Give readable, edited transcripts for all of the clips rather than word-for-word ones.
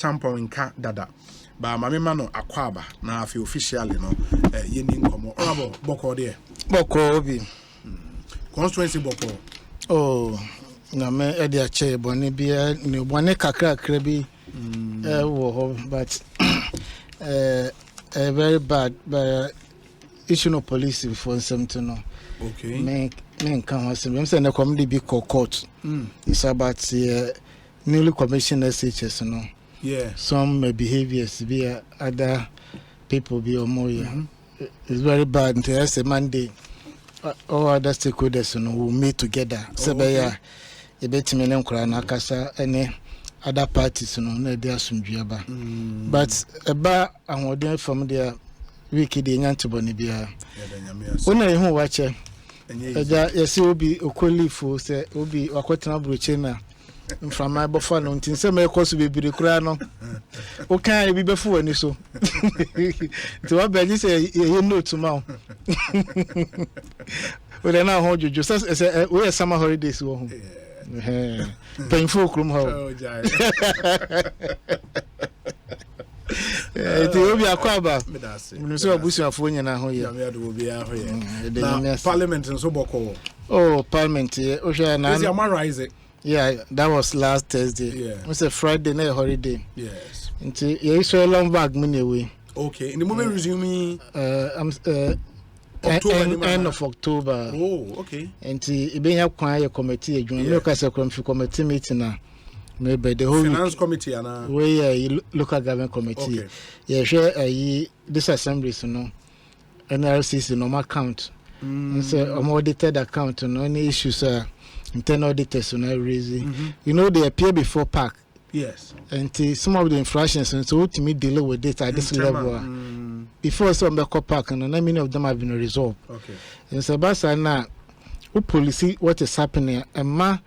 tampon nka dada ba mamema no akwaba na afi officially no yeni nkomo orabo boko de boko bi constituency boko na me e dia che boni bia ni boni kakra bi wo but very bad but issue no police before something no okay me can was me say na come be court it's about newly commissioned SHS no some behaviors be other people be more it's very bad until as a Monday all other stakeholders no will meet together so be e betime ne nkura na kasa any other parties no na dey asumdua ba but eba ahoden from there week dey nyantebo bia ona ehu wache eja yesi obi okolifo se obi wakotena broche na mframa bofa no ntinse me koso bebiri kura no o kan e bi befu ani so ti wa beji se ye note ma o le na ho jojo se we summer holidays wo ho painful krum ho ti obi akwaba mnuso abusu afo nyina ho ye na parliament nso boko parliament o hwe na is your rise. Yeah, that was last Thursday. Yeah. It was a Friday night holiday. Yes. Until you saw a long bag money away. Okay. In the moment resuming end of October. Oh, okay. Until you been up choir committee, you know, because a committee meeting now. Maybe the whole finance committee and local government committee. Okay. Yeah, sure. This assembly, you know, NRC's normal account. It's a audited account. No any issues. Internal auditors on raising. You know they appear before PAC. Yes. And some of the infractions and so to me deal with it at this level. Before some the PAC and many of them have been resolved. Okay. And so basa na policy what is happening and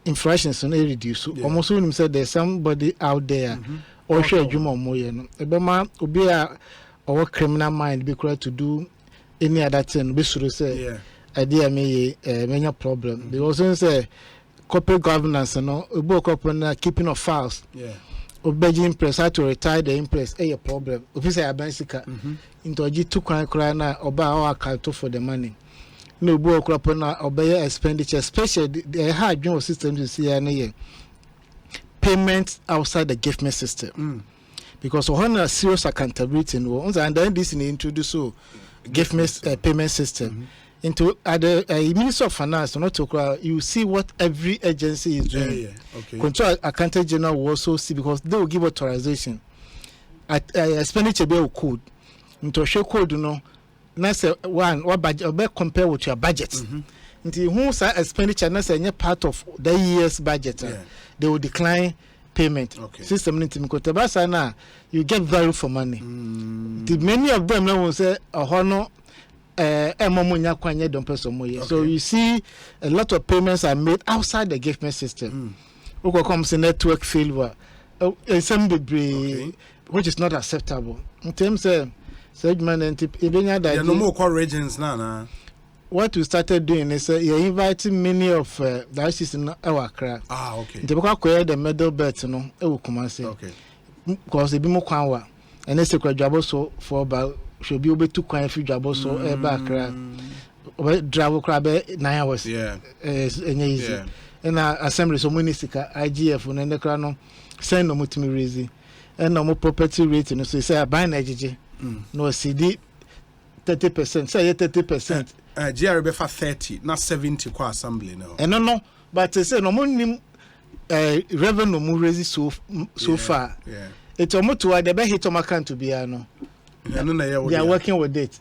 infractions on reduce. Almost when said there's somebody out there or share juma moye no. Ebema obi a our criminal mind be required to do any other thing. Be sure say idea me many problem. They also say corporate governance, no, corporate keeping of files. Yeah. Obeji impress had to retire the impress. A problem. If you say a bicycle into a G2 cry now, oba our account for the money. No book corporate obey expenditure, especially the hard general system to see any payments outside the gift system. Because we have a serious accountability, and then this introduce gift payment system. Into other Minister of Finance, not to you see what every agency is doing. Okay. Control Accountant General will also see because they will give authorization. At expenditure bill code. Into show code, you know, that's what budget or compare with your budget. Into who's expenditure, that's a part of the year's budget. They will decline payment. System into you get value for money. The many of them now will say a honor. So you see a lot of payments are made outside the gift system. Comes a network failure, which is not acceptable. In terms of segment, no more regions now. What we started doing is you're inviting many of the ICs in our crowd. Okay. The middle belt, no, it will come and say, because they be more kwawa, and it's a job so for about. Should be able to quite few jobs so back drive crab 9 hours. Yeah. Easy. And assembly so municipal IGF and the crown send no to me raising and no more property rating. So say I buy an no CD 30%, say 30%. GRB for 30, not 70 qua assembly now. And no, but they say no more revenue more raising so far. Yeah. It's almost to the best hit on my account to be no. They are working with it.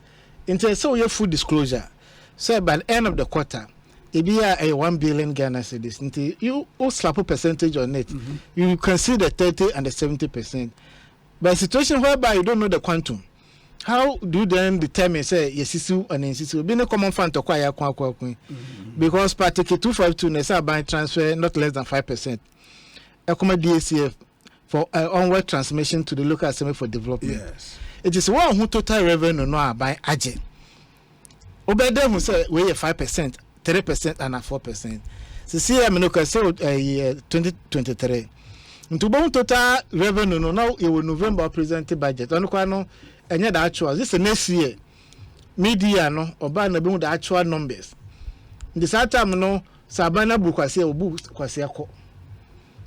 Until so your full disclosure. So by the end of the quarter, it be a 1 billion Ghana cedis. Until you slap a percentage on it, you consider 30 and the 70%. But situation whereby you don't know the quantum, how do you then determine say yes issue and insist be no common fund to acquire because particular 252 nessa by transfer not less than 5%. Accommodate DACF for onward transmission to the local assembly for development. Yes. It is one who total revenue no by agent. Obeda who say we 5%, 3% and 4%. So see I mean say 2023. Into bon total revenue no now you will November present budget. On no enye the actual. This is next year. Media no oba na be the actual numbers. The same time no sabana bu kwase obu kwase akọ.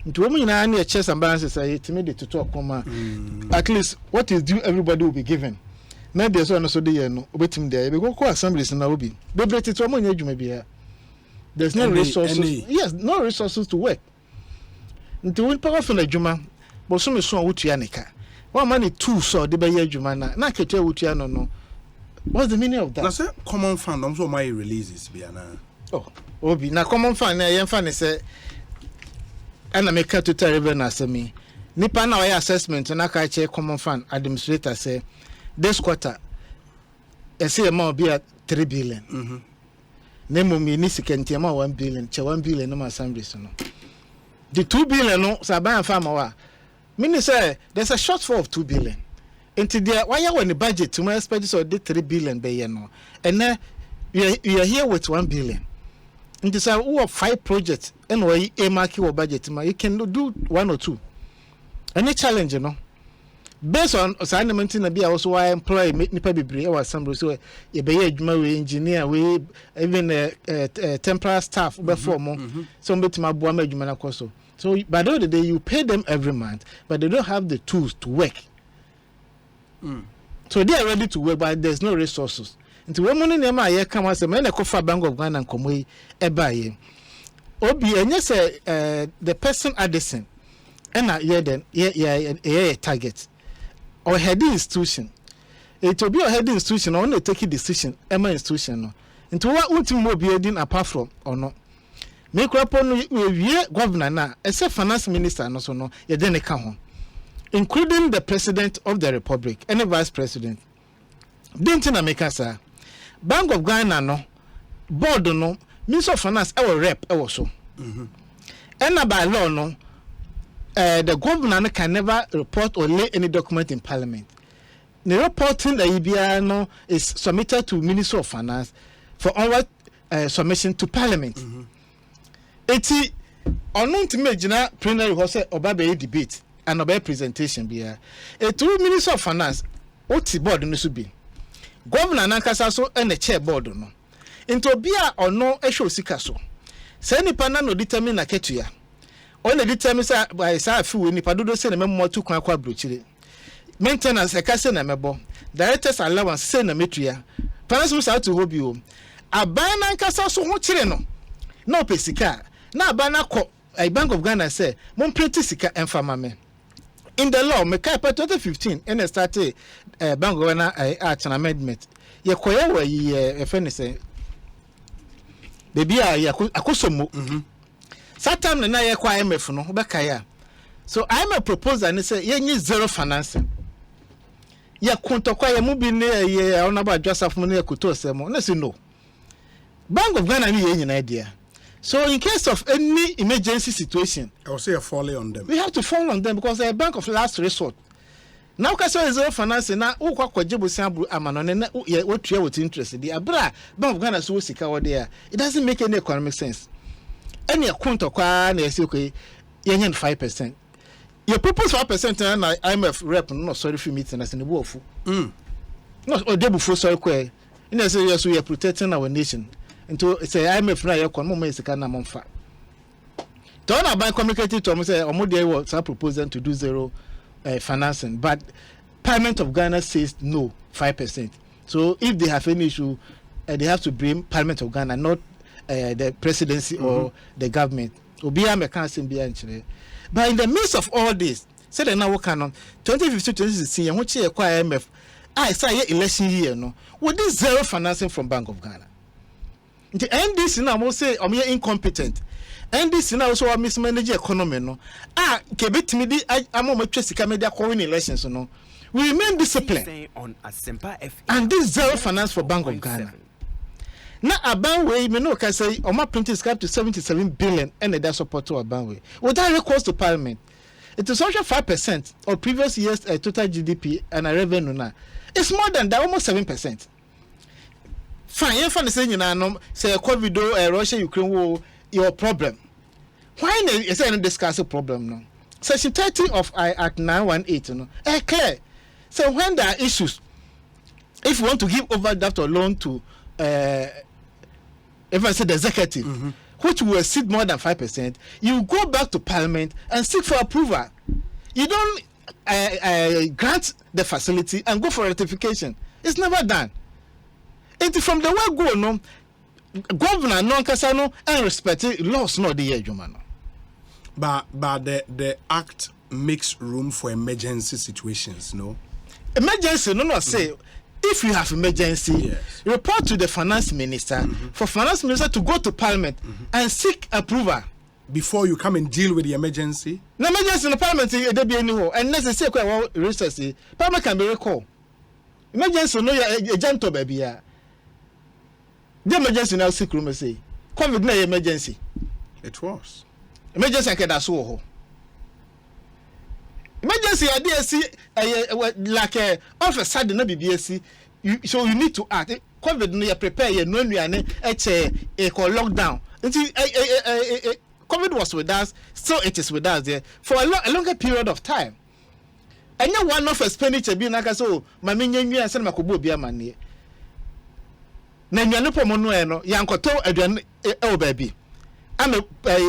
Into women na na checks and balances say to me to talk come at least what is due everybody will be given. Na dey so no so dey no obetim there be go assemblies na obi. Be break it to mo nya adwuma bia. There's no resources. Yes, no resources to work. Into we power for adwuma. But so me so wutua nika. One money too so dey be adwuma na ketua wutua no. What's the meaning of that? Na say common fund am so my releases bia na. Oh, obi na common fund na yen fund say and I make a total revenue as me. Nipa na way assessment na ka che common fund administrator say this quarter say amount be at 3 billion. Mhm. Nemo me ni sikenti amount 1 billion, che 1 billion no assemblies no. The 2 billion no saban farmer wa. Meaning say there's a shortfall of 2 billion. Into there why you in the budget to my expect so the 3 billion be here no. And then you are here with 1 billion. Into say who have 5 projects and why a mark your budget you can do 1 or 2. Any challenge you know. Based on assignment na be also why employ nipa bebre or assembly so you be adwuma we engineer we even temporary staff before more so betima boa ma adwuma na koso. So by the end of the day you pay them every month but they don't have the tools to work. So they are ready to work but there's no resources. Nti we money na ma ye come as me na kofa Bank of Ghana nkomo yi e ba ye. Obi enye say the person Addison and yeah then yeah target or heading institution. It will be a heading institution or only taking decision Emma institution no. Into what ultimate be heading apart from or not. Make upon we governor na except finance minister no so no ye then account including the president of the republic and the vice president. Didn't na make us Bank of Ghana no board no Minister of Finance our rep so. And by law no the governor can never report or lay any document in parliament. The reporting the EBR no is submitted to Minister of Finance for onward submission to parliament. Eti onon to me jina plenary ho say oba debate and oba presentation bia. Etu Minister of Finance oti board no so bi. Governor nankasa so and the chair board no. Into bia ono ehwe sika so. Say nipa na no determine na ketua. On the determine say by say afi nipa dodo say na memmo to kwan kwa brochire. Maintenance e ka say na mebo. Directors allowance say na metua. Finance minister to hobi o. Aban nankasa so ho kire no. Na opesika. Na aban na ko Bank of Ghana say mon print sika enfama me. In the law, me kai 2015 and started Bank of Ghana act an amendment. Ye koye we ye friend say baby akosomo. Satam na ye kwa IMF no be kai. So IMF proposal and say ye need zero financing. Ye kontokwa ye mu bi ne ye onaba adwasaf mu ne ekoto semo. Na say no. Bank of Ghana ni ye nyina idea. So in case of any emergency situation, I will say a fall on them. We have to fall on them because they're a bank of last resort. Now, because zero financing now, who kwajibu sambu amano na what you are interested. The abra Bank of Ghana so sika or there. It doesn't make any economic sense. Any account of kwa na say okay, you 5%. Your propose 5% na IMF rep no sorry for meeting as in the wolf. No, or debu for sorry kwe. In say yes we are protecting our nation. Into say IMF na ye kon mo sika na monfa. Don't have communicated to say omo was proposing to do zero financing, but Parliament of Ghana says no 5%. So if they have any issue, they have to bring Parliament of Ghana, not the presidency or the government. Obia me can say but in the midst of all this, say they now work on 2015-2016, and which year IMF, I say election year no, with this zero financing from Bank of Ghana. The NDC now will say I'm incompetent. NDC now also mismanage economy no. Kebetimi di amo matwe sika media calling elections no. We remain disciplined. And this zero finance for Bank of Ghana. Now aban way me no can say oma printing script to 77 billion and that support to aban way. Without recourse to parliament. It is also 5% of previous year's total GDP and a revenue now. It's more than that, almost 7%. Fine, you find saying you say COVID, Russia, Ukraine war, your problem. Why you say discuss a problem no? Section 30 of Act 918, clear. So when there are issues, if you want to give overdraft or loan to, if I say the executive, which will exceed more than 5%, you go back to Parliament and seek for approval. You don't grant the facility and go for ratification. It's never done. And from the word go, no, governor non casano and respect laws no the year, Jumano. But the act makes room for emergency situations, no? Emergency, no, say if you have emergency, report to the finance minister for finance minister to go to Parliament and seek approval. Before you come and deal with the emergency? No emergency in the Parliament, there be anywhere. And necessary resources, Parliament can be recalled. Emergency, no, a gentle baby. The emergency now sick room, say. COVID, no emergency. It was. Emergency, I can't so. Emergency, I dare see like a officer, the BBSC. So you need to act. COVID, no, you prepare your no, you are a lockdown. COVID was with us, so it is with us there for a longer period of time. And no one of expenditure being like so, my minion, you and send my kubo be a man. Nanyanopo Monueno, Yankoto, oh baby. I'm a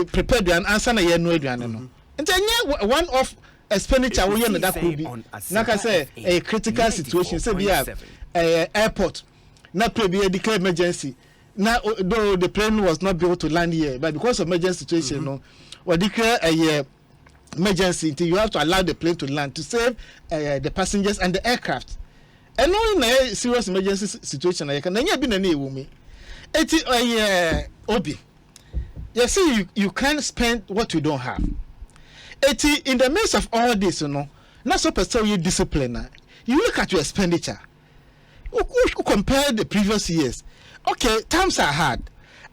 prepared and answer a year no. And then one of expenditure we that could be, like I say, a critical situation. Say we have airport, not be a declared emergency. Now, though the plane was not able to land here, but because of emergency situation, no, or declare a emergency, you have to allow the plane to land to save the passengers and the aircraft. And no in a serious emergency situation, I can never be any woman. Obi. You see, you can't spend what you don't have. In the midst of all this, you know, not so you discipline. You look at your expenditure. You compare the previous years. Okay, times are hard.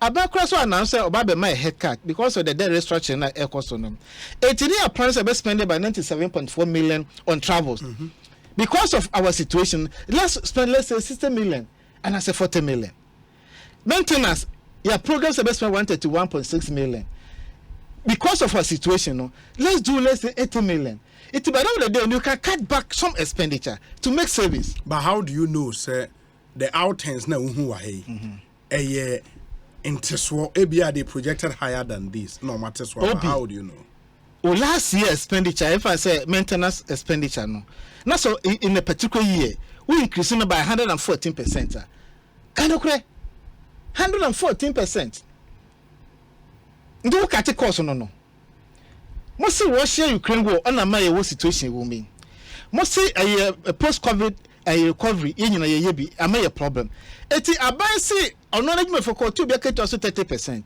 Abakra so announced about my head cut because of the debt restructuring at Ekosiisen. 18 plans are spent by 97.4 million on travels. Because of our situation, let's spend, let's say, 60 million and I say 40 million. Maintenance, your programs are spent 131.6 million. Because of our situation, no, let's do less than 80 million. It's by the end of the day, you can cut back some expenditure to make service. But how do you know, sir? The outends now who are a year into ABR they projected higher than this. No matter what. How do you know? Well, last year expenditure, if I say maintenance expenditure, no. Now so in a particular year, we increasing by 114%. Can you cry? 114%. Do you catch a course no? Most see Russia Ukraine war on a my situation will mean. Most see a post-COVID a recovery in a year be a problem. Eti aban say acknowledgement for court to be kept also 30%.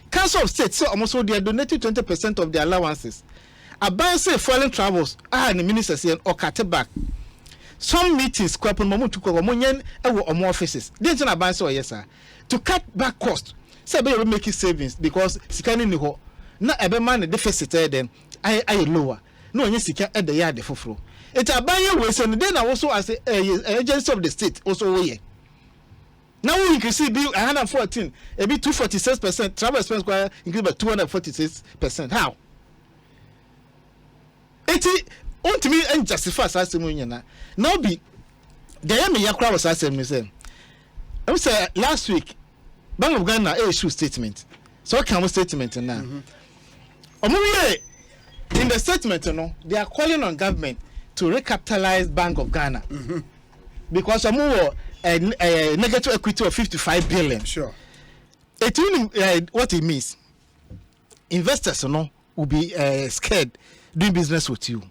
Council of State say almost they donated 20% of their allowances. Aban say foreign travels and the minister say or cut back. Some meetings kwapon momu to ko monyen e wo omo offices. Dey na aban say yes sir. To cut back cost. Say be make savings because sika ni ho. Na ebe man the deficit then I lower. No onye sika e dey yard foforo. It's a buyer way, and then also as a agency of the state also way. Now we can see bill 114, a bit 246%, travel expense increased by 246%. How? It won't me and justify as now be there me yakra was as museum. I say last week, Bank of Ghana issue statement. So can we statement now? In the statement, you know, they are calling on government to recapitalize Bank of Ghana because some more a negative equity of 55 billion. Sure. It what it means. Investors, you know, will be scared doing business with you,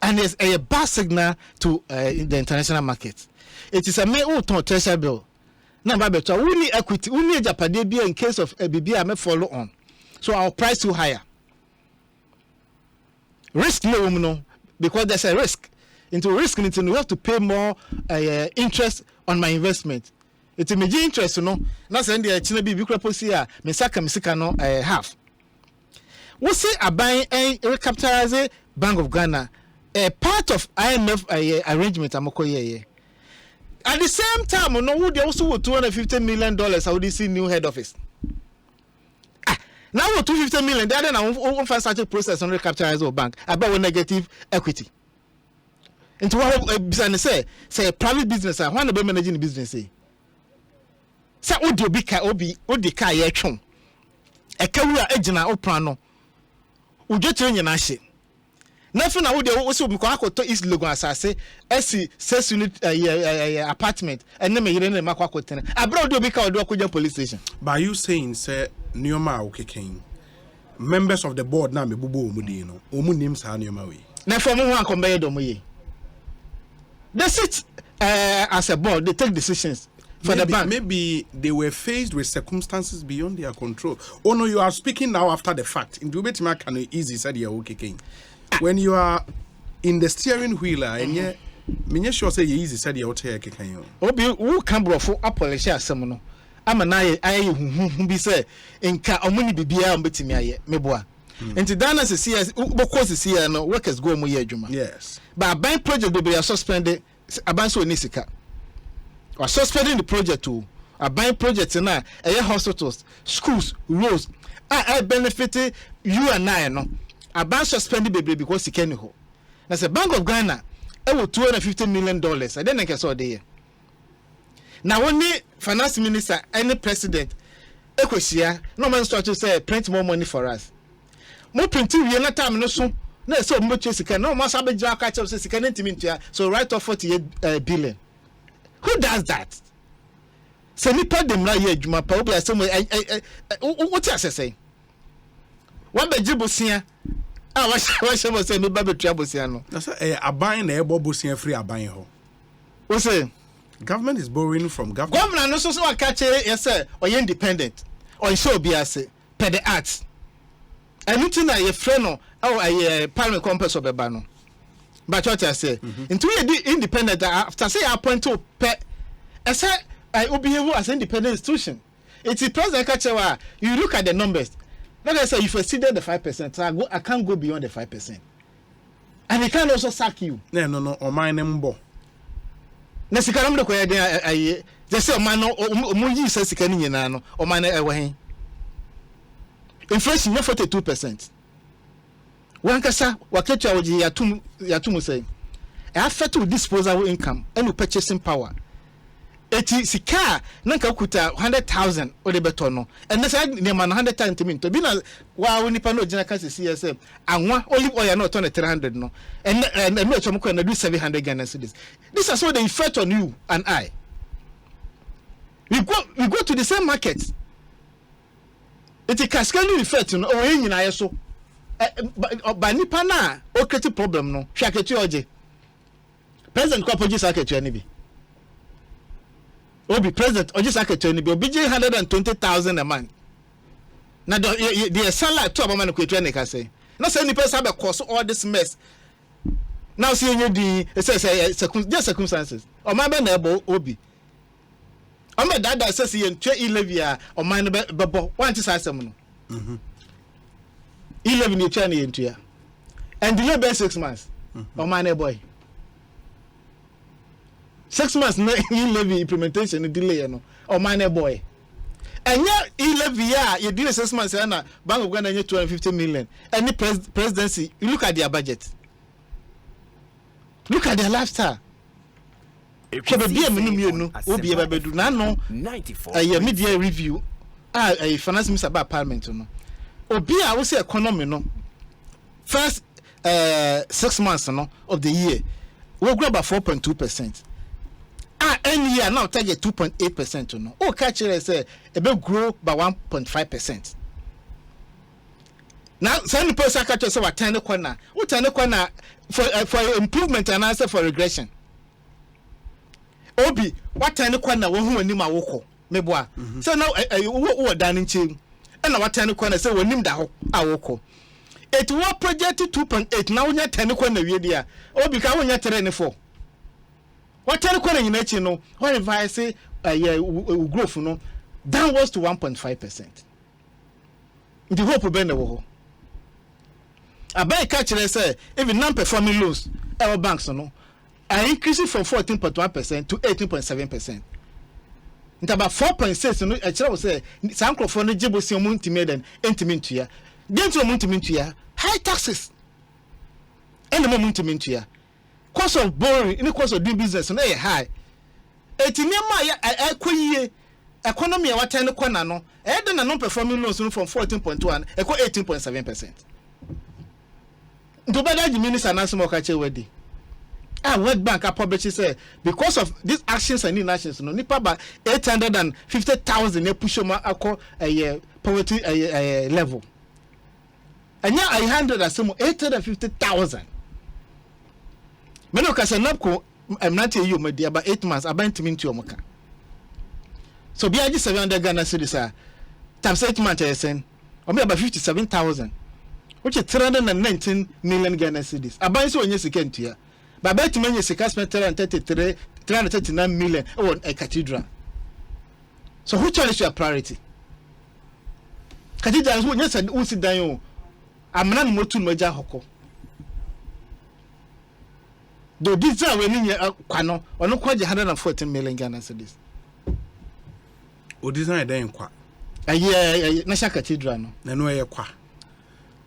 and there's a bad signal to the international market. It is a treasury bill. Now, we need equity. We need Japan in case of a BBI may follow on, so our price too higher. Risk no, no. Because there's a risk. Into risk, you have to pay more interest on my investment. It's a major interest, you know. That's the end of the China policy. Misaka no half. We say a buying and recapitalize Bank of Ghana, a part of IMF arrangement. At the same time, no, they also want $250 million. How do you see new head office? Now 250 million, they are now first such a process on recapitalize our bank about negative equity. Into what business say private business, I want to be managing the business. Say Odi ka ye twon. E kawura agina oprano. Ujo tire na hye. Nothing na wo de wo so mko akoto East Legon asase esi 6 unit apartment and me yire na makwa akotene. Abra odi obi ka odi akoja police station. By you saying say Nioma okeken members of the board na me bubo omudi no omu nim sa Nioma we. Na for mo wan kombe do mo ye. They sit as a board, they take decisions for the bank. Maybe they were faced with circumstances beyond their control. Oh no, you are speaking now after the fact. In the way can easy said you okay. When you are in the steering wheel and yeah, me sure say you easy said you okay. Obi who can bro for apology asem no. Ama na aye hu bi say nka omuni bibia mbetimi aye meboa. Enti dana se see boko se see no workers go mo ye adwuma. Yes. But buying project they are suspended abanso onisika. Or suspending the project to a buying project na hospitals, schools, roads. I benefit you and I no. A ban suspended baby because he can't ho. That's a Bank of Ghana. It was $250 million. I didn't get so there. Now only finance minister, any president, Ekosiisen, no man start to say print more money for us. More printing we not time no so. No so much sika. No man sabe jwa catch up sika ntimi ntua. So write off 48 billion. Who does that? Say nipa dem na ye adwuma pa obi asem what you say? One be jibosia. Ah wa shemo say me ba betua bosia no. Na say aban na ebo bosia free aban ho. What say? Government is borrowing from government. Government no so catch yes say or independent. Or show obi ase per the arts. Anything na ye friend no or parliament compass obeba no. But what I say, into you independent after say appoint to pet, I say I will behave as an independent institution. It's the president catcher. You look at the numbers. Like I say, if you exceeded the 5%, I can't go beyond the 5%, and they can also sack you. No. Or my name bo. Nesikaram de koya de just say man no omuyi say sikani nyina no o man ewe. Inflation 42%. Wankasa waketu awoji yatum say affect to disposable income and purchasing power. Eti sika nanka kuta 100,000 o de beto no and say ne man 100,000 to me to be na wa nipa no gina kase CSM anwa olive oil no turn 300 no and me to mko na do 700 Ghana cedis. This is what the effect on you and I. We go to the same market. Eti cascading effect no o yin na yeso. Ba nipa na o create problem no hwa ketu oje president ko apology secretary ni bi obi president oje secretary ni bi obi 120,000 a month na the salary to abama no kwetu na ka say na say nipa say be cause all this mess now see you the circumstances o ma be na ebo obi o me dada say you ntwe 11 o man be bo want to say asem no 11 years into and delay by 6 months. Oh my boy. 6 months no 11 implementation delay no. Oh my boy. And yeah 11 year you delay 6 months na Bank of Ghana 250 million. Any presidency you look at their budget. Look at their lifestyle. Media review. A finance minister about parliament no. Obi a wo say economy no first 6 months no of the year we grow by 4.2%. Any year now target 2.8% no. O catch say e be grow by 1.5%. Now some person catch say what 10 corner. What 10 corner for improvement and answer for regression. Obi what 10 corner wo hu anim awoko meboa. So now wo dan nche and what 10 corner say wonim da ho awoko. It was projected 2.8 now we 10 corner we there. Obi ka wo nya 3.4. What 10 corner in echi no when if I say growth no downwards to 1.5%. The hope be na wo. Abai catch say even non-performing loans our banks no are increasing from 14.1% to 18.7%. It's about 4.6 no e kire say some crofo no jebosi omo ntime den ntime ntua dent omo ntime ntua high taxes and omo ntime ntua cost of borrowing in the cost of doing business no high etinema ya ekoyie economy a watan no kona no den na non performing loans no from 14.1 eko 18.7%. Ndo bada minister na some okache wedi World Bank published say because of these actions and inactions no nipa ba 850,000 e push ma akọ poverty level anya 850,000 meno ka say napko emnante yi o media about 8 months abantimi nti o moka so bia ji 700 Ghana cedis times 8 months esen o me about 57,000 which is 319 million Ghana cedis aban so onye sika ntua Baba to many secas 339 million on a cathedral. So who is your priority? Cathedral is yes and who sit down. I'm not motu major hoko. Though this are when you quano or no quite 114 million Ghana cedis. O design then qua. A year Nasha Cathedral no. No qua.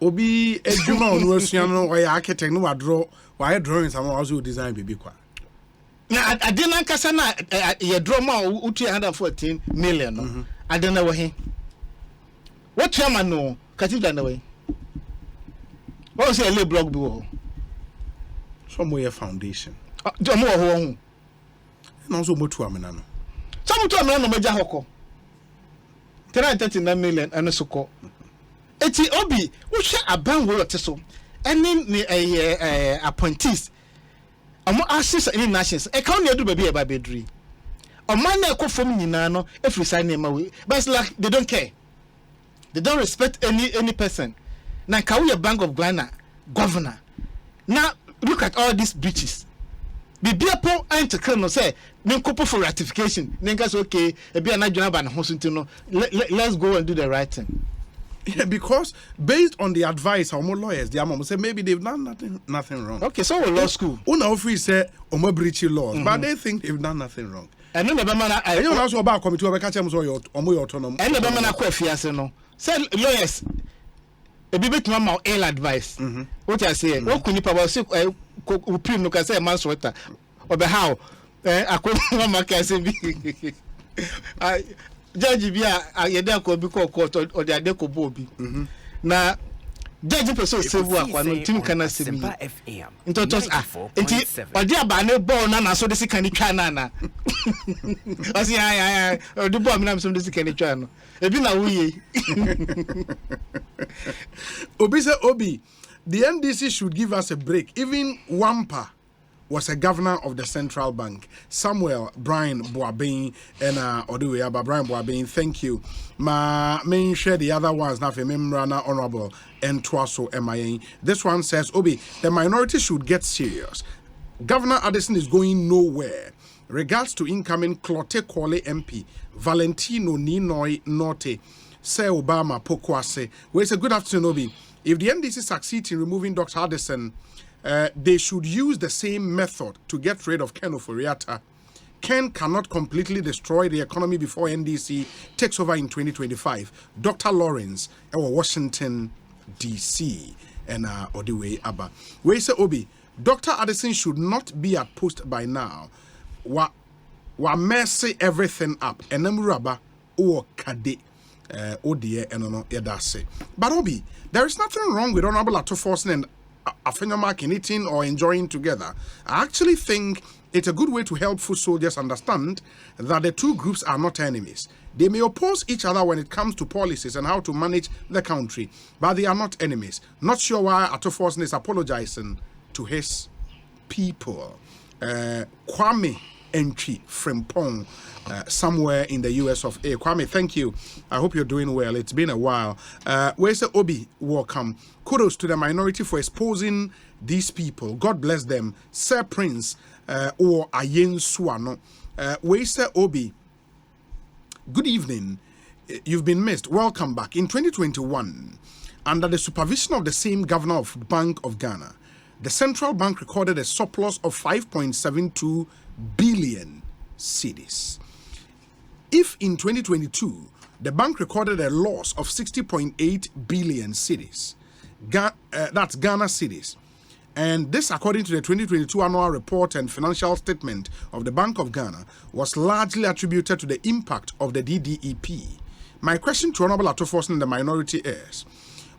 Obi edwuma onu asuano or architect no wadro why drawing some also design baby kwa na adena kasa na ye draw ma utu 114 million no adena wo he what chairman no cathedral na we what say le blog bi wo some way foundation do mo wo ho na so motu amena no some motu amena no maja hoko 339 million eno soko eti obi wo hwe aban wo yote so any appointees omo assist any nations e kan na edu baby e ba bedri oman na ekofom nyina no every sign na we but it's like they don't care, they don't respect any person na ka we Bank of Ghana governor now look at all these breaches bibia po anti no say me kopo for ratification nka say okay e bia na dwuna ba na ho so no let's go and do the right thing. Yeah, because based on the advice of our lawyers, the mom say maybe they've done nothing wrong. Okay, so we law school. Una free say omo breaching laws, but they think they've done nothing wrong. And then the man I you also about committee we catch them so your autonomous. And the man akwa fiase no. Say lawyers e bi betuma ma ill advice. What I say, what kuni pa ba say uprim no ka say man sweater. Obe how akwa ma ka say bi. Judge bia yede ko bi ko court or the adeko bo bi na judge person save akwa no tim kana semi into just enti odi aba ne ball na so de sika ni twa na osi ya odi ball mi na so de sika ni twa no ebi na wuye obi say obi the NDC should give us a break. Even Wampa was a governor of the central bank. Samuel Brian Boabin and Oduwe Brian Boabin, thank you. Ma main share the other ones now for Memrana Honorable and Twaso MIA. This one says, Obi, the minority should get serious. Governor Addison is going nowhere. Regards to incoming Clote Kwale MP, Valentino Ninoy Norte, say Obama Pokwase. Well, it's a good afternoon, Obi. If the NDC succeeds in removing Dr. Addison, they should use the same method to get rid of Ken Oforiatta. Ken cannot completely destroy the economy before NDC takes over in 2025. Dr. Lawrence, Washington, D.C. and Odiwe Abba. We say, Obi, Dr. Addison should not be at post by now. Wa mercy everything up. And Raba or Kade. Odie and no Edase. But Obi, there is nothing wrong with Honorable Atoforsen and Afenyamak in eating or enjoying together. I actually think it's a good way to help foot soldiers understand that the two groups are not enemies. They may oppose each other when it comes to policies and how to manage the country, but they are not enemies. Not sure why Atoforsen is apologizing to his people. Kwame Entry Frimpong, somewhere in the US of A. Kwame, thank you. I hope you're doing well. It's been a while. Where's the Obi? Welcome. Kudos to the minority for exposing these people. God bless them. Sir Prince or Ayen Suano. Where's the Obi? Good evening. You've been missed. Welcome back. In 2021, under the supervision of the same governor of Bank of Ghana, the central bank recorded a surplus of 5.72 billion cedis. if in 2022 the bank recorded a loss of 60.8 billion cedis, that's Ghana cedis, and this, according to the 2022 annual report and financial statement of the Bank of Ghana, was largely attributed to the impact of the DDEP. My question to Honorable Atoforson and the minority is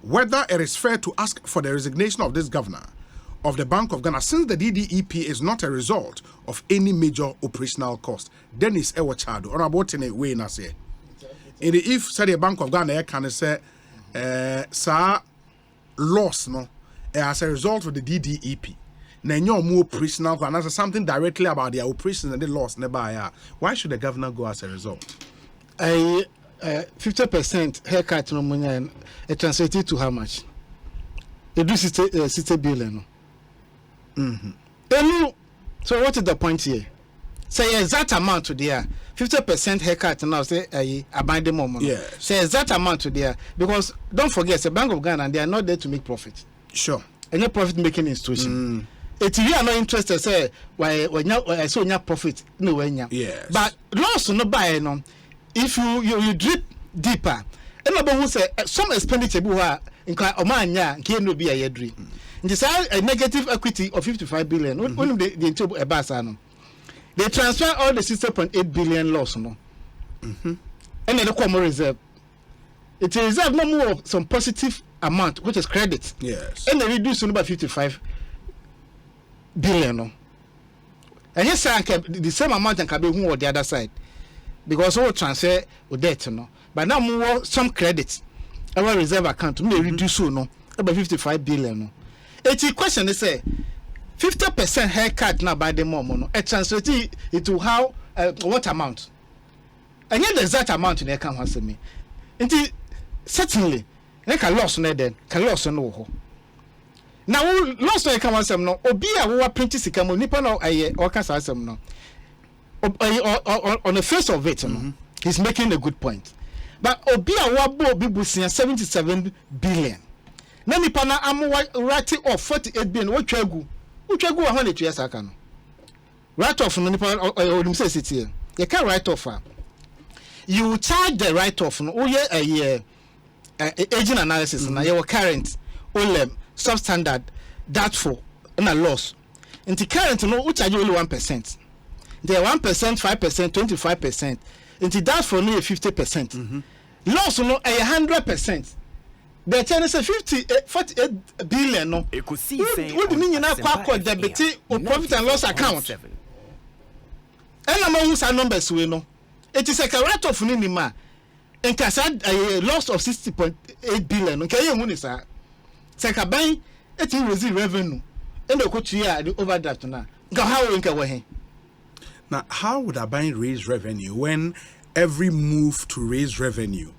whether it is fair to ask for the resignation of this governor of the Bank of Ghana, since the DDEP is not a result of any major operational cost. Dennis Ewachado, Honorable Tene Wayne say, if say the Bank of Ghana can say, sa loss no, as a result of the DDEP. Now, you're more operational, and that's something directly about their operations and the loss. Why should the governor go as a result? 50% haircut no money, it translated to how much? It do 60 billion. So what is the point here? Say exact amount to there. 50% haircut now say I buy the moment. Yes. Say exact amount to there, because don't forget the Bank of Ghana and they are not there to make profit. Sure. Any profit making institution. If you are not interested, say why when you so your profit no way. Yes. But loss no buy no. If you drip deeper, and who say some expenditure bu ha nka omanya nke no be a yedri. It say a negative equity of 55 billion. When they into a basa no. They transfer all the 6.8 billion loss no. And then they come reserve. It is reserve no more of some positive amount, which is credit. Yes. And they reduce to about 55 billion. No? And yes, the same amount can be on the other side. Because all transfer or debt, no. But now more some credit. Our reserve account may reduce no about 55 billion. No. It's question they say 50% haircut now by the moment. No. It translates into how what amount? And yet the exact amount in the account has me. Until certainly they can loss no then can loss no ho. Now loss no can want some no obi a wo print sika mo nipa no aye o ka sa some no on the face of it no he's making a good point, but obi a wo bo obi busia 77 billion na nipa na am writing off 48 billion wo twagu wa ho na tuya saka no write off no nipa o say city you can write off you charge the write off no o ye aging analysis na your current olem substandard doubtful and a loss into current no we charge only 1%. There 1%, 5%, 25%. Into doubtful no 50%. Loss no 100%. The chance is 48 billion no. Ekosiisen. What do you mean now kwa debit or profit and loss account? And among some numbers we know. It is a write off ni ma. And case a loss of 60.8 billion. Okay, you money sir. Seka ban it receive revenue. And the coach here the overdraft now. Go how we can we. Now, how would a bank raise revenue when every move to raise revenue,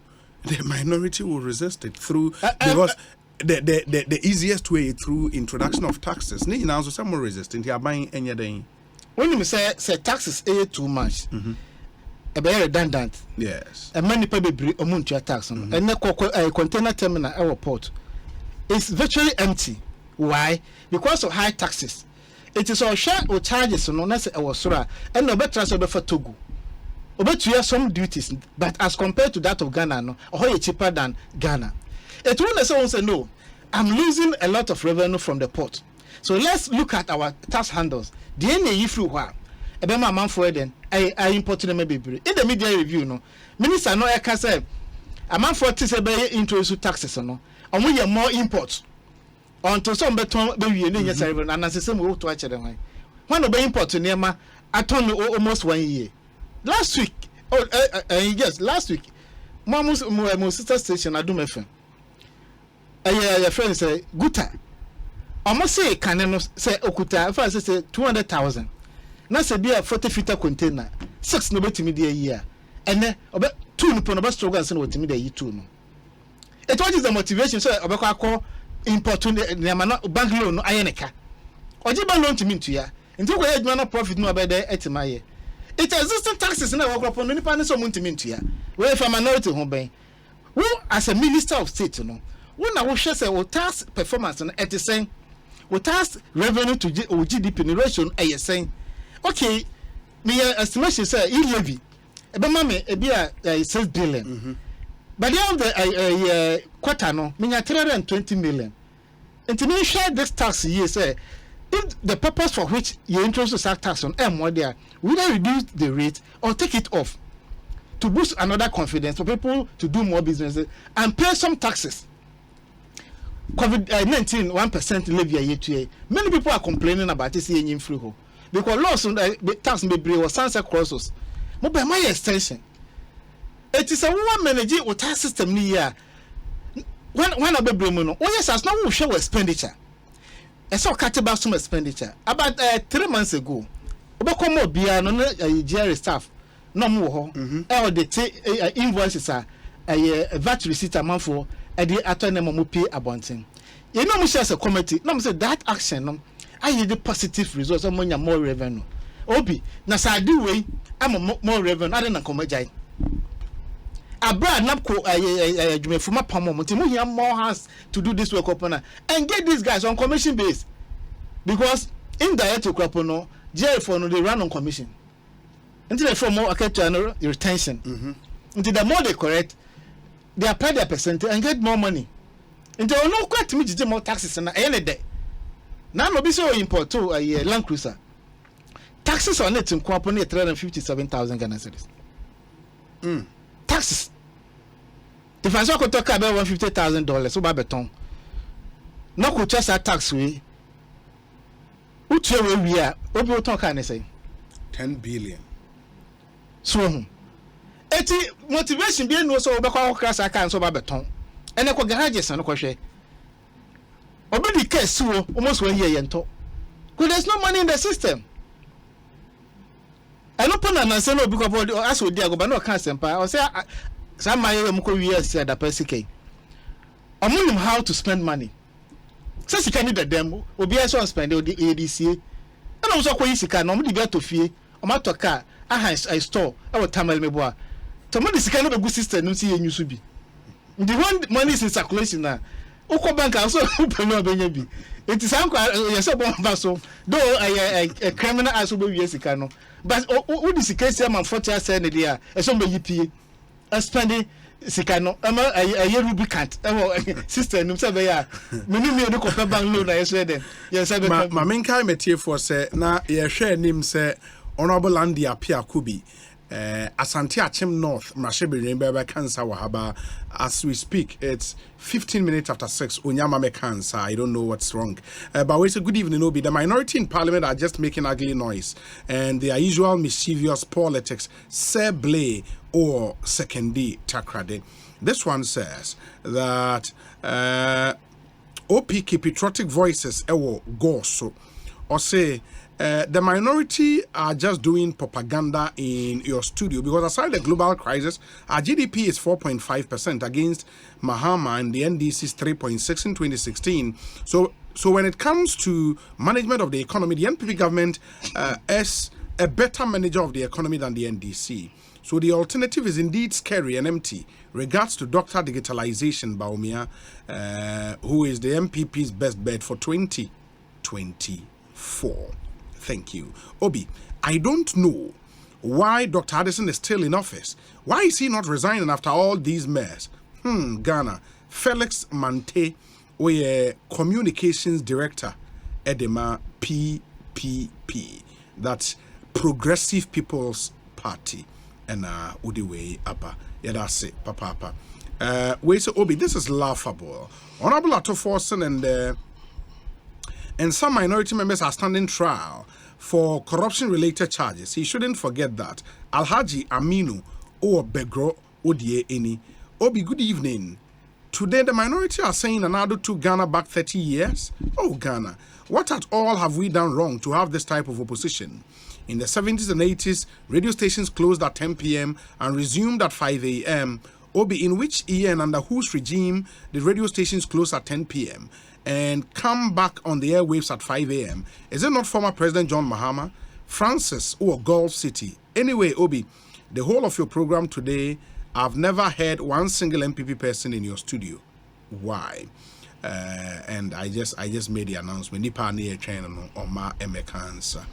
the minority will resist it through because the easiest way through introduction of taxes. Now, so some will resist it. They are buying anything. When you say taxes are too much, a very redundant. Yes. And many people be omuntu tax and the container terminal airport is virtually empty. Why? Because of high taxes. It is all share or charges no na say e was sura and no better so be for Togo. Obetu some duties, but as compared to that of Ghana no or cheaper than Ghana. It won't say no, I'm losing a lot of revenue from the port. So let's look at our tax handles. The any through wha e be ma man for then I import them be in the media review no minister no e can say a man for say be introduce taxes no omo more imports. Until some beton be we any ceremony and say we to actually them when no be import to near aton almost 1 year. Last week yes last week my sister station Adum FM your friend say guta almost say can no say okuta if I say 200,000 na say be a 40 feet container 6 no betimi dey year and then obe 2 no no be struggle say no betimi dey 2 no it what is the motivation so obe call important bank loan no ayeneka oje bank loan to me to ya nti ko ye dwuma profit no obede etimaye it existing taxes na work upon nipa ne so muntimi to ya we for minority ho ben who as a minister of state no who na wo hwe say wo tax performance no etisen wo tax revenue to GDP ratio ayesen okay me estimation say e levy Ebe mame ebi a 6 billion. By the end of the quarter no, me 320 million. And to me share this tax here say if the purpose for which you introduce that tax on more there, we either reduce the rate or take it off to boost another confidence for people to do more businesses and pay some taxes. COVID-19 1% levy year to year. Many people are complaining about this year in free because laws on tax may be or sunset crosses. But by my extension, it is a woman managing or tax system near when a baby mono. Oh yes, as no show expenditure. I saw cut about some expenditure about 3 months ago. Obako mo bia no Jerry staff no more. Or the invoices are a VAT receipt amount for the attorney mo pay abonting. You know, me as a committee. No, say that action no. I hear the positive results. I'm more revenue. Obi na sa do way. I'm more revenue. I don't comedy. Abra napko from a pammo. You have more hands to do this work upon and get these guys on commission base because indirect no Jerry for no they run on commission until they form more to retention. Until the more they correct, they apply their percentage and get more money. Until they no quite to more taxes and any day. Now no be so import to a Land Cruiser. Taxes on it in company 357,000 Ghana cedis. Taxes. If I could talk about $150,000, so by beton. No could just a tax way. Which way we are, what we talk can I say? 10 billion. So, eti motivation being no so back class I can so by beton. And I could garages and crochet. Obedi case so almost 1 year and talk. Because there's no money in the system. I don't put an answer no because as we dear go but no can sempa or say some my years said that person I know how to spend money. Since you can need the demo will be so spend the ADC and also kwa isika no me be to fie o ma to car I store I will tamal me boa to mo isika no be good system no see enyu so bi the one money is in circulation na uko bank also open no benya bi it is anko yes bomba so though a criminal as we be isika no but who this case man 40 say ne dia e so be yipie spending sika no a year rubicant system no say be ya me no ko bank loan na yes then yes say be ma men kai metie for say na ye hwe anim say honorable Landy Apia Kubi Asante Achim North Mrashebe Remember cancer wahaba as we speak. It's 15 minutes after 6 Onyama me cancer. I don't know what's wrong, but we say good evening Obi. The minority in parliament are just making ugly noise and their usual mischievous politics say blay or secondy takrade. This one says that OPK patriotic voices ewo go so or say the minority are just doing propaganda in your studio because aside the global crisis, our GDP is 4.5% against Mahama and the NDC's 3.6 in 2016. So when it comes to management of the economy, the NPP government is a better manager of the economy than the NDC. So the alternative is indeed scary and empty. Regards to Dr. Digitalization Baumia, who is the MPP's best bet for 2024. Thank you. Obi, I don't know why Dr. Addison is still in office. Why is he not resigning after all these mayors? Ghana. Felix Mante, we communications director, Edema PPP. That's Progressive People's Party. And Udiwe Abba. Yeah, that's it, Papa. Wait, so Obi, this is laughable. Honorable Atoforsen and some minority members are standing trial for corruption-related charges. He shouldn't forget that. Alhaji Aminu or Begro Odie Eni. Obi, good evening. Today, the minority are saying Anado took Ghana back 30 years. Oh, Ghana, what at all have we done wrong to have this type of opposition? In the 70s and 80s, radio stations closed at 10 p.m. and resumed at 5 a.m. Obi, in which year and under whose regime did radio stations close at 10 p.m. and come back on the airwaves at 5 a.m.? Is it not former President John Mahama? Francis or Gulf City? Anyway, Obi, the whole of your program today, I've never heard one single MPP person in your studio. Why? And I just made the announcement. Nipa near China on my Emekansa.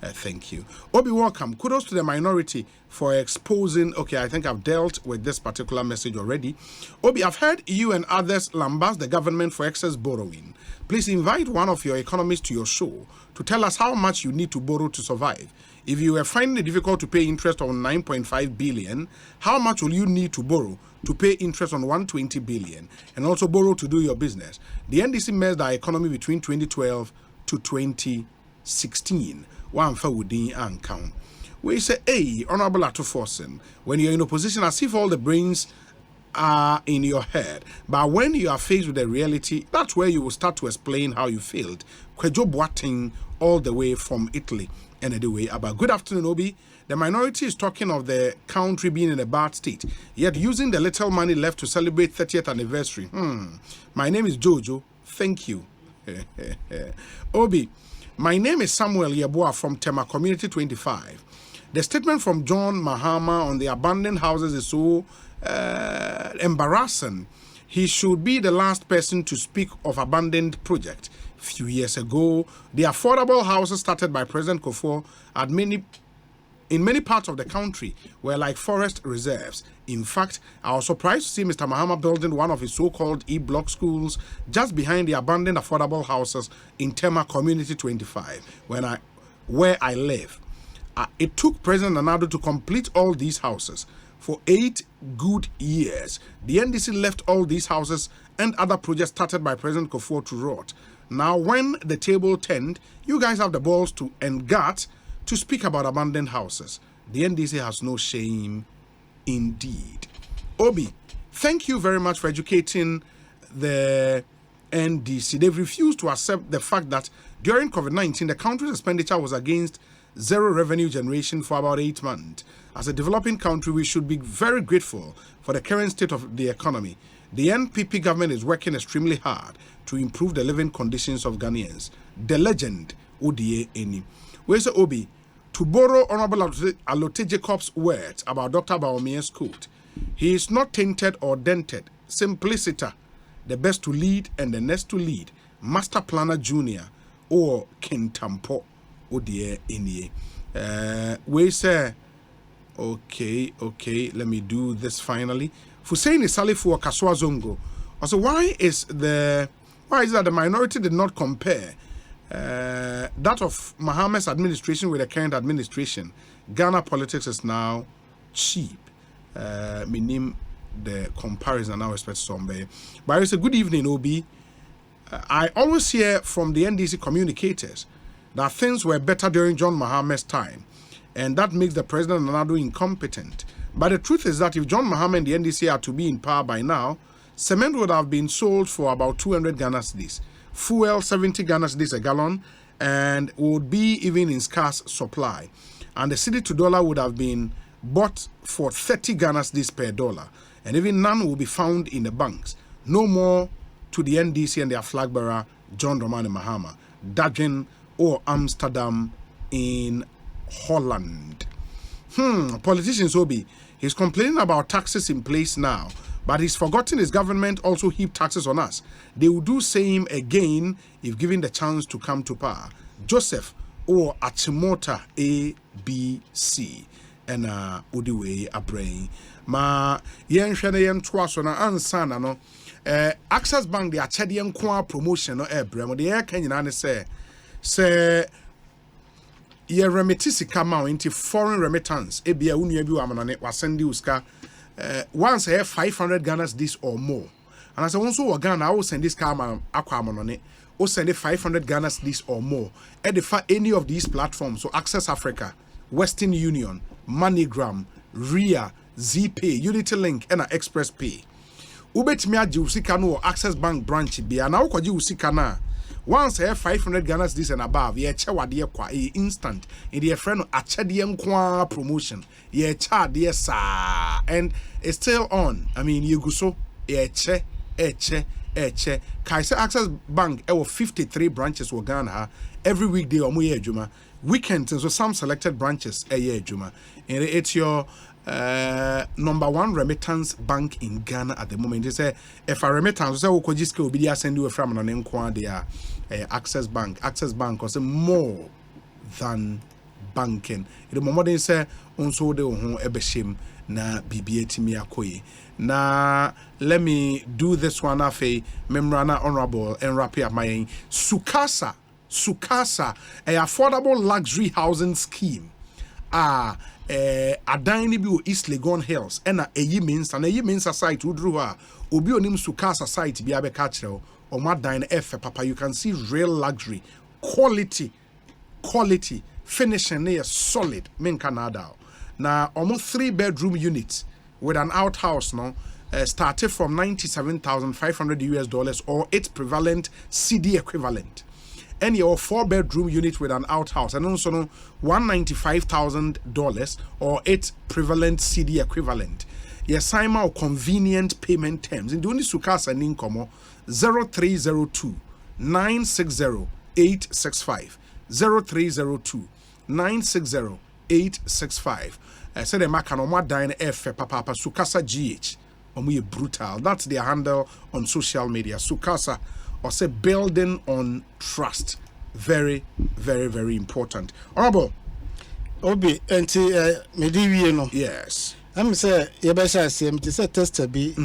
Thank you. Obi, welcome. Kudos to the minority for exposing. Okay, I think I've dealt with this particular message already. Obi, I've heard you and others lambast the government for excess borrowing. Please invite one of your economists to your show to tell us how much you need to borrow to survive. If you are finding it difficult to pay interest on 9.5 billion, how much will you need to borrow to pay interest on 120 billion and also borrow to do your business? The NDC measured our economy between 2012 to 2016. One for within and count. We say, hey, Honorable Atuforsen, when you're in opposition, as if all the brains are in your head, but when you are faced with the reality, that's where you will start to explain how you failed. Kwejo Boateng, all the way from Italy, and anyway, about good afternoon, Obi. The minority is talking of the country being in a bad state, yet using the little money left to celebrate 30th anniversary. My name is Jojo. Thank you. Obi, my name is Samuel Yeboah from Tema Community 25. The statement from John Mahama on the abandoned houses is so embarrassing. He should be the last person to speak of abandoned project. A few years ago, the affordable houses started by President Kufuor in many parts of the country were like forest reserves. In fact, I was surprised to see Mr. Mahama building one of his so-called E-block schools just behind the abandoned affordable houses in Tema Community 25, where I live. It took President Nana-Addo to complete all these houses. For 8 good years, the NDC left all these houses and other projects started by President Kufuor to rot. Now, when the table turned, you guys have the balls and guts to speak about abandoned houses. The NDC has no shame indeed. Obi, thank you very much for educating the NDC. They've refused to accept the fact that during COVID-19, the country's expenditure was against zero revenue generation for about 8 months. As a developing country, we should be very grateful for the current state of the economy. The NPP government is working extremely hard to improve the living conditions of Ghanaians. The legend, Odie Eni. Where's Obi? To borrow Honorable Alote Jacob's words about Dr. Baomia's quote, he is not tainted or dented. Simpliciter, the best to lead and the next to lead. Master Planner Junior or Kentampo Odie Eni. We say, okay, let me do this finally. Hussein Salifu Kaswa Zongo. Also, why is it that the minority did not compare that of Mahama's administration with the current administration? Ghana politics is now cheap. Meaning the comparison now respect somebody. But it's a good evening, Obi. I always hear from the NDC communicators that things were better during John Mahama's time, and that makes the President Nana-Addo incompetent. But the truth is that if John Mahama and the NDC are to be in power by now, cement would have been sold for about 200 Ghana cedis, fuel 70 Ghana cedis a gallon, and would be even in scarce supply. And the cedi to dollar would have been bought for 30 Ghana cedis per dollar, and even none will be found in the banks. No more to the NDC and their flag bearer, John Dramani Mahama, Dublin or Amsterdam in Holland. Politicians, Obi, he's complaining about taxes in place now, but he's forgotten his government also heaped taxes on us. They will do same again if given the chance to come to power. Joseph or Achimota ABC and Udiwe Abrain. Ma yen shene yen twaso na ansana no Access Bank the achedian kwa promotion no ebrem de ye kan nyina ne say ye remittance come out into foreign remittance ebia unua bi wa manone wasende uska once 500 Ghana this or more, and as I also wa Ghana I will send this car akwa manone o send 500 Ghana this or more edify any of these platforms. So Access Africa, Western Union, MoneyGram, RIA, ZPay, Unity Link and Express Pay. Ubetimi aje usika no Access Bank branch bia na ukwaje usika na once 500 Ghana this and above ye che wade kwa instant in the friend achede nkwa promotion ye cha de sa, and it's still on. I mean you go so ye che Kaise Access Bank ewo 53 branches wo Ghana every weekday omo ye adwuma, weekends so some selected branches ye adwuma, and it's your number one remittance bank in Ghana at the moment. They say if a remittance say Okojiske obi send you from an nkwa they are Access Bank was more than banking. The moment they say unso de ho ebeshim na bibie timi akoye. Na let me do this one afe memrana honorable and wrap up my Sukasa a affordable luxury housing scheme. Adan ni bi o East Legon Hills and eyi means a site udru ha obi onim Sukasa site bi abeka kire o ma dan F papa, you can see real luxury, quality finishing is solid min Canada. Now almost 3-bedroom unit with an outhouse no started from $97,500 or its prevalent CD equivalent. And your 4-bedroom unit with an outhouse and also no $195,000 or its prevalent CD equivalent. Yes, Simon convenient payment terms. In doing Sukasa and Incomo 0302 960 865 0302 960 865. I said, Makanoma Dine F Papa Sukasa GH. Omu brutal. That's their handle on social media. Sukasa, or say building on trust. Very, very, very important. Honorable. Obi, enti mediwi no. Yes. I'm say yebesha asem ti say test be.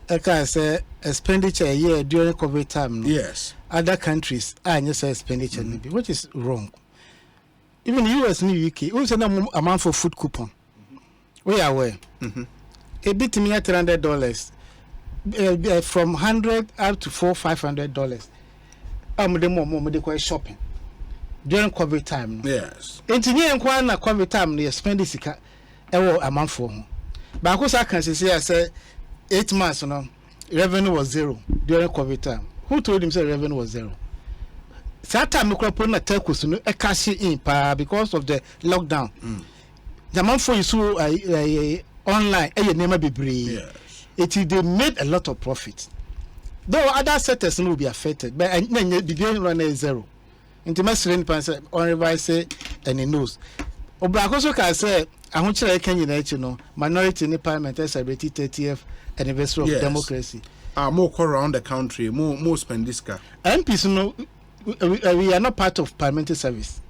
Eka say expenditure year during COVID time. No? Yes. Other countries anya say expenditure maybe, which is wrong. Even US and UK, we say na amount for food coupon. We are aware. A bit me at $300 from 100 up to $400-500. The more they call shopping during COVID time. Yes. Engineer and COVID time they spend this amount for him. But of course I can say I say 8 months revenue was zero during COVID time. Who told him say revenue was zero? That time we could put a telcos a cash in because of the lockdown. The amount for you so online, never be brave. Yes. They made a lot of profit. Though other sectors will be affected, but then the beginning run is zero. Intimacy on revise say and he knows. Obrakoso can say, I want to know minority in the parliament celebrated 30th anniversary of democracy. More around the country, more spend this car. MPs we are not part of parliamentary service.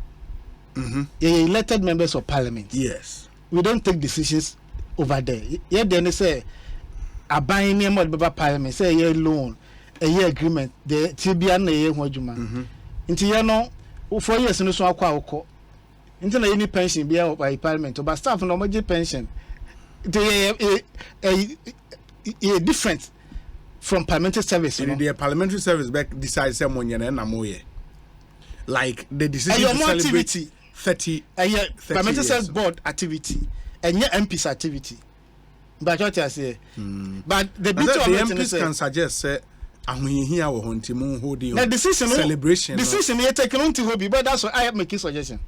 You're elected members of parliament. Yes. We don't take decisions over there. Yeah, then they say a buying name of parliament, say a year loan, a year agreement, the TBN a year wajuma. Into you know, 4 years no so akwa into any pension be by parliament, but staff no more pension. They a different from parliamentary service. The parliamentary service back decides someone and like the decision to celebrate 30 parliamentary service board activity and your MP's activity. But what I say, but the MPs can suggest say here holding celebration decision you take on to hobby, but that's what I make a suggestion.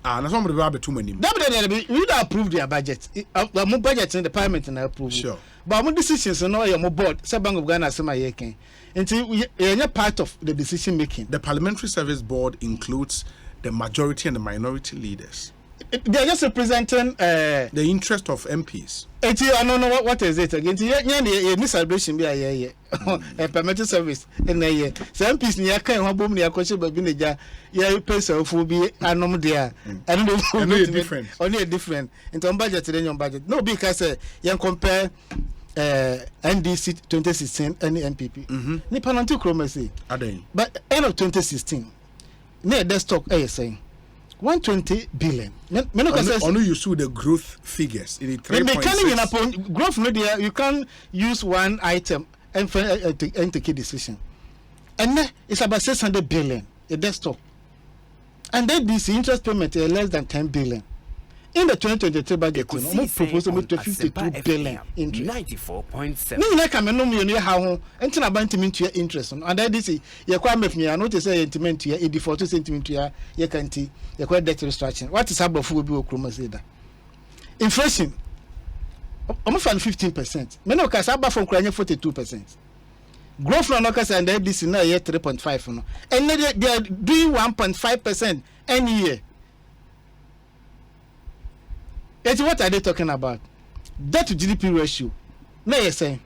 That's one of the too many. We don't approve their budget. More budget in the parliament and approve. Sure. But more decisions no your board. Bank of Ghana say my yekin. Until we are part of the decision making. The parliamentary service board includes the majority and the minority leaders. They are just representing the interest of MPs. I don't know what is it again. Yeah, celebration be a parliamentary service in a year. Some MPs near can have boom near question, but Binaja, yeah, person will be anom there. I don't know. Only different. Only budget than your budget. No, because you compare NDC 2016 and MPP. Nippon until Chromosy. But end of 2016, near desktop, saying 120 billion. Only you see the growth figures. In 3.6. Growth, you can use one item and take a decision. And it's about 600 billion a desktop. And then this interest payment is less than 10 billion. In the 2023 budget, we propose to 52 billion interest. 94.7. No, like I'm no how until about to interest. And then this is you quite make me. I notice a sentiment here 84 sentiment here. You can see you quite debt restructuring. What is about food? Be that inflation almost 15%. Many of us are from Ukraine 42%. Growth from Nocas and this is now year 3.5. And they are doing 1.5% any year. It's what are they talking about? Debt to GDP ratio. Now you're saying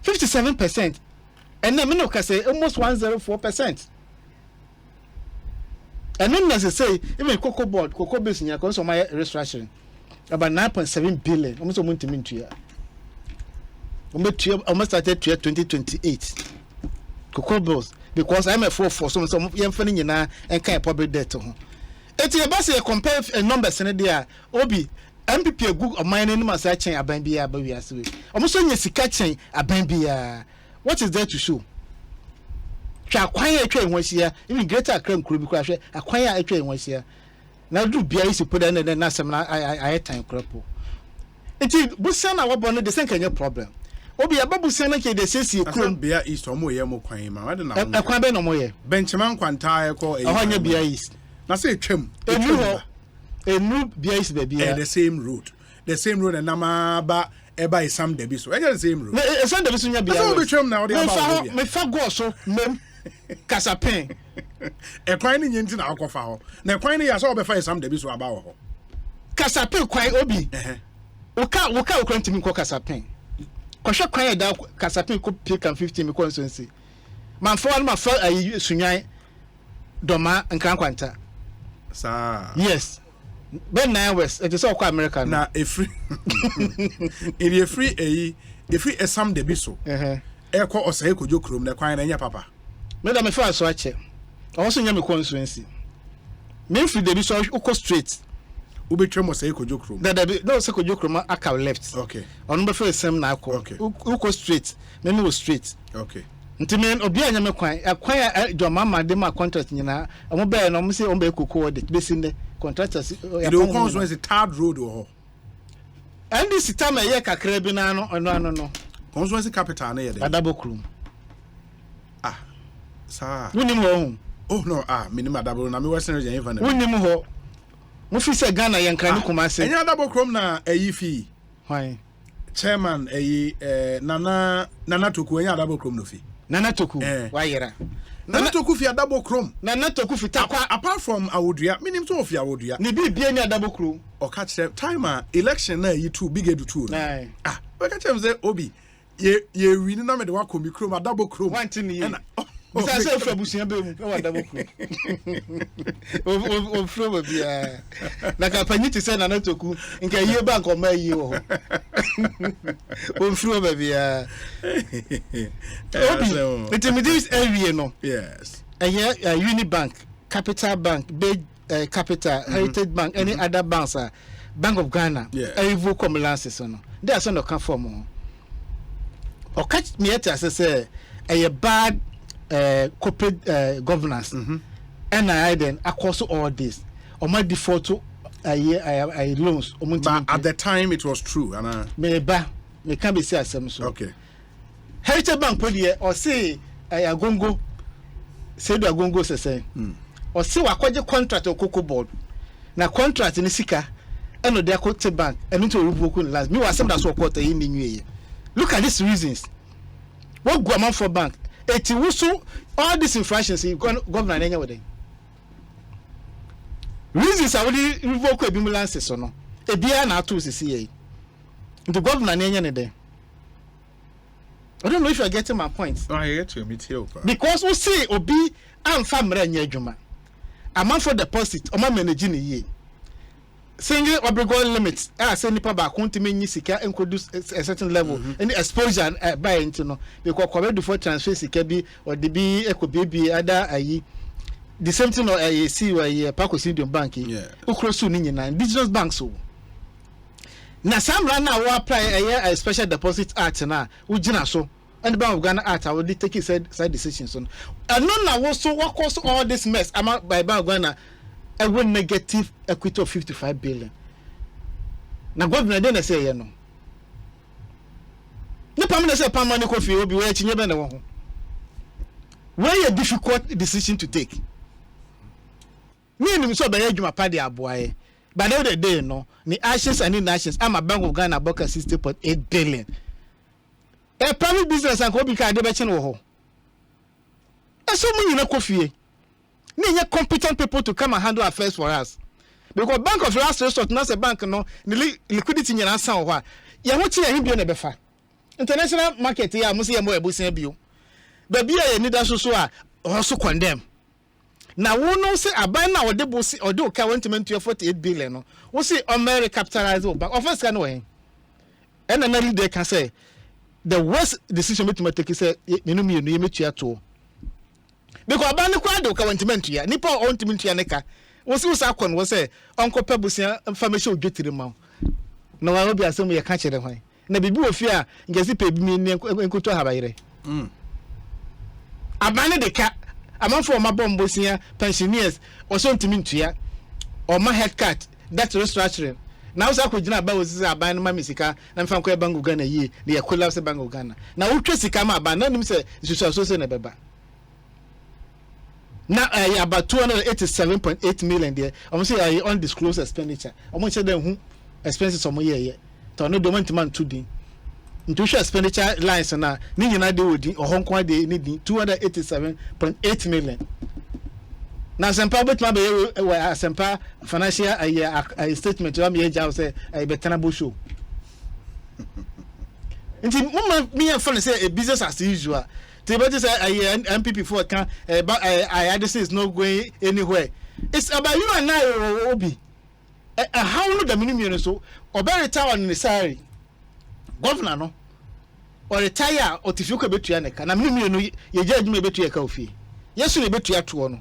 57%. And then Minoka say almost 104%. And then as I say, even cocoa board, cocoa business, you can my restructuring about 9.7 billion. Almost a month into year. Almost started 2028. Cocoa bills because I'm a 4 some young funny and kind of public debt. It's a bus compare a number senator Obi. MPP a good of mine in my chain a bambia, but we are so. Almost on your catching a bambia. What is there to show? Acquire a train once here, even greater crime could be crashed. Acquire a train once here. Now do be easy put in the national I time cripple. It is Busana what bonnet the same kind of problem. Obi a babu senake de sesi krom bia east or more yemo kwan ma wade na a kwan be no moye benchman kwanta call a honya bia east na say twem a new bia east be bia the same road and nama ba eba isam debi so the same road e san debi so nya bia so be twem na wade about me fa go so mem kasapen e kwan ni nyenti na akofa ho na kwan ni ya so obefa isam debi so aba ho kasapen kwan obi woka kwantimi ko kasapen Kosha kwaya da kasapin ko pick and 50 me consensus. Man for ma for ayi sunyan doma nkan kwanta. Sa. Yes. Ben 9 West it is all America na e free. E free esam de biso. E ko osai kojo krom na kwan na nya papa. Me da me fa so ache. Also nya me consensus. Me free de biso uko straight. Ubetwem osai kojo krom. Da be no se kojo krom aka left. Okay. On be for sem na akọ. Okay. Uko straight. Me no straight. Okay. Ntimen obi anya me kwan akwan do mama de ma contract nyina omo be no mo se omo be kokoo de besinde contractors e do consensus third road ho. And this time a year kakra bi na no. Consensus capital na ye de. Adabo krum. Ah. Sa. Wunim ho. Oh no, minim adabo na me western region even. Wunim ho. Mo fi se Ghana yen kra ni kuma se. Enya adabo krum na ayi fi. Hwan? Chairman nana toku enya adabo krum no fi. Nana toku wa yera. Nana toku fi adabo krum. Nana toku fi takwa apart from awodua, minim so fi awodua. Ni bibia ni adabo krum. O catch time election na yi too big edu too. We catch them say obi ye win na me de wa komi krum adabo krum. Wanti ni ye. Bisa se ofra busia be mu wa adabo krum. O ofra bia. Na kapanyi ti se nana toku nka ye bank o ma yi wo. O ofra bia. Obi intermediate area no. Yes. Unibank, Capital Bank, Big Capital, Heritage Bank, any other banks Bank of Ghana. Every compliances no. They are no come from. Or catch me at as I say a bad corporate governance. And I then across all this. Or my default to a loans. But at the time it was true. And me can be say some so. Okay. Heritage Bank or say a gongo. Say do agongo say or say wakwaje contract or cocoa board na contract ni sika eno de Equity Bank eno to revoke last me was some that so quarter in new year. Look at these reasons what go amount for bank eti wusu all these infractions governor anya with them reasons are really revoke ambulance so no e bia na ato sisi the governor anya ne there. I don't know if you are getting my point. Oh, I get you. Me too. Because we see obi amfa mra nya adwuma. Amount for deposit o ma manage ni ye. Single obligatory limit. Say nipa ba kontimi nyi sika introduce a certain level. Any exposure buy into no. Because cover before transfer sika bi or the bi ekobi other ayi. The same thing or see where Pakistan bank. Ukrosu ni nyina indigenous banks so. Na samra na wo apply a special deposit act na wo gina so and Bank of Ghana act I will take side decisions on and no na wo so what cause all this mess amount by Bank of Ghana a negative equity of 55 billion na government dey na say ye no ne pam na say pam money ko fi obi we chinye be na wo ho where a difficult decision to take me ni so be adwuma pa de aboaye. By the end of the day, no, the actions and inactions, I'm a Bank of Ghana about 60.8 billion. A private business and Kobe can debate no. And so many no coffee. Need competent people to come and handle affairs for us. Because Bank of Last Resort, not a bank, no, the liquidity in your answer. You want to hear him befa. International market, yeah, must see a more business view. But be a need also condemn. Now we know say aban na ode bosi ode o ka wantiment to 48 billion no. We say America capitalize o back. Offense can way. And another day can say the worst decision we to take is say me no me metua to. Because aban no kwa do ka wantiment ya. Nipa wantiment ya neka. We say usa kon we say onko pebusia information odwetire ma. Na wa obi asem ye ka kire hwan. Na bibi ofi a ngezi pe bi mi enkoto habayire. Abane de ka amanfo ma bombo sia pensioners also ntimi ntua or ma head cut that restructuring now say ko gina ba wosisi aban no ma misika na mfa ko bank Ghana yi na ye collapse bank Ghana na wotwe sika ma aban na nim say social so na beba na about 287.8 million there say undisclosed expenditure say dem hu expenses omo ye to no do man to din into expenditure lines na ni nyina de odi ohonko de ni din 287.8 million na sempa betma be sempa financial statement wa me ja say betana bo show nti mama me fan say a business as usual they better say MPP for can I is not going anywhere. It's about you and I obi how no the minimum so oba retire on the salary governor no or retire or tifuka betua neka na minimum no ye judge me betua ka ofie yesu ne betua to no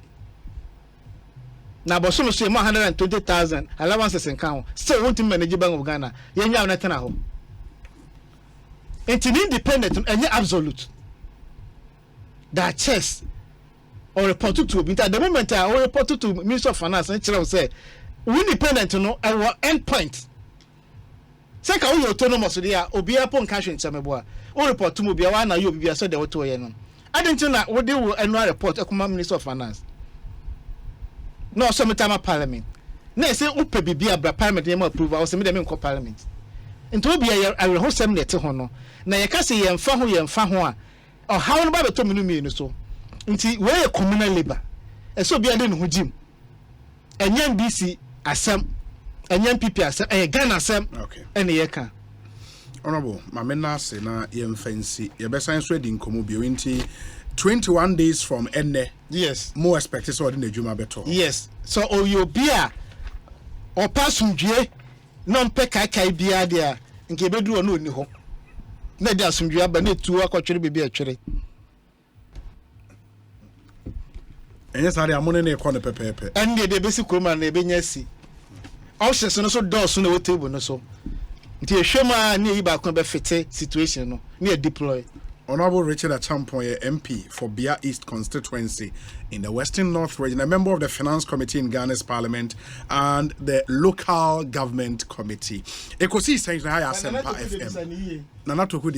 na boso no so 120,000 allowances in count still want to manage Bank of Ghana ye nya na tena ho independent and absolute that chess or report to at the moment I report to Minister of Finance and tell say we independent no our end point say ka we autonomous there obi apon cash in chameboa o report to obi wa na you obi so de woto ye no adenti na we dey annual report akuma Minister of Finance no so metama parliament na say upe bibia bra parliament dem approve o say me dem in parliament into obi ya awe sem net ho no na ye ka say ye mfa ho a or how no ba beto minu no so nti we communal labor e so bia de no jim enyan BC asem enyan PP asem Ghana asem ene ye ka honorable mamena say na ye mfansi ye be san so edi nkomo bi nti 21 days from enne yes more expected so de adwuma beto yes so o yo bia o pasundue no mpe kai bia dia nke bedu ono ni ho na dia asundue aba na etu akotwere bibia atwere enye sare amone na ekọ ne pepepe ende de besi kroma na ebenya si options no so door so na table no so nti ehwema na yi ba kon be fite situation no na deploy. Honorable Richard Achampon, MP for Bia East constituency in the Western North region, a member of the Finance Committee in Ghana's Parliament and the Local Government Committee. Ekosiisen FM. Nana Toku